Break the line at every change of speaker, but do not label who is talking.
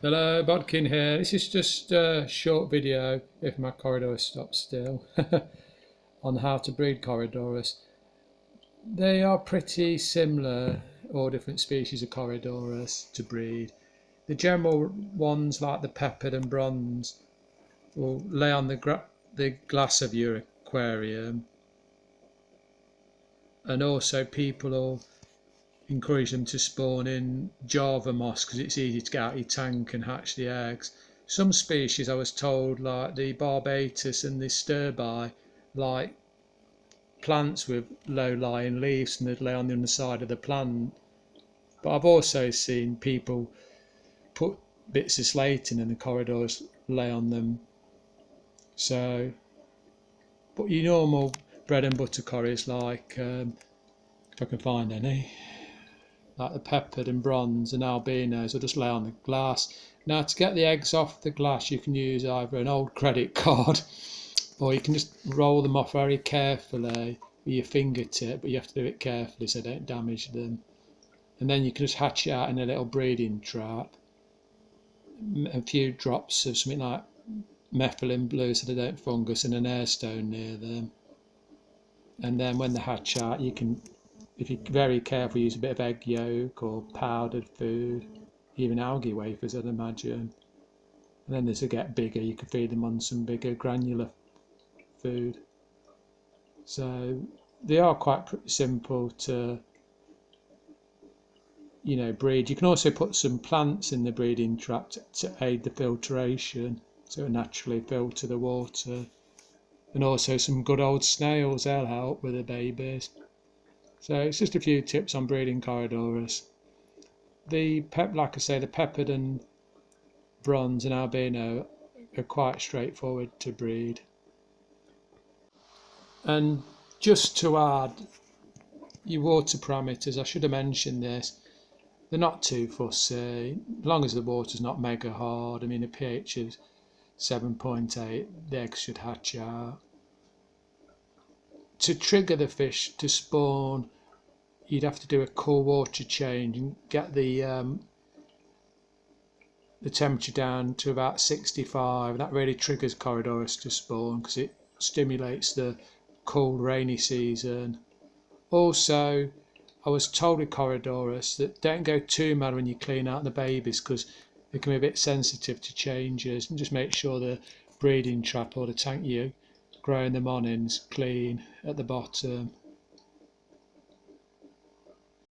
Hello, Bodkin here. This is just a short video, if my Corydoras stop still, on how to breed Corydoras. They are pretty similar, all different species of Corydoras to breed. The general ones, like the peppered and bronze, will lay on the glass of your aquarium, and also people will encourage them to spawn in Java moss because it's easy to get out your tank and hatch the eggs. Some species, I was told, like the barbatus and the stirby, like plants with low-lying leaves and they'd lay on the underside of the plant. But I've also seen people put bits of slating and the corridors lay on them. So, but your normal bread and butter corries, like if I can find any, like the peppered and bronze and albinos, will just lay on the glass. Now, to get the eggs off the glass, you can use either an old credit card or you can just roll them off very carefully with your fingertip, but you have to do it carefully so don't damage them. And then you can just hatch it out in a little breeding trap. A few drops of something like methylene blue so they don't fungus and an air stone near them. And then when they hatch out, you can, if you're very careful, use a bit of egg yolk or powdered food, even algae wafers, I'd imagine. And then as they get bigger, you can feed them on some bigger granular food. So they are quite simple to, breed. You can also put some plants in the breeding trap to aid the filtration, so it naturally filter the water. And also some good old snails, they'll help with the babies. So it's just a few tips on breeding Corydoras. Like I say, the peppered and bronze and albino are quite straightforward to breed. And just to add, your water parameters, I should have mentioned this, they're not too fussy, as long as the water's not mega hard. I mean, the pH is 7.8, the eggs should hatch out. To trigger the fish to spawn, you'd have to do a cool water change and get the temperature down to about 65. That really triggers Corydoras to spawn because it stimulates the cold rainy season. Also, I was told with Corydoras that don't go too mad when you clean out the babies because they can be a bit sensitive to changes, and just make sure the breeding trap or the tank you're growing them on is clean at the bottom.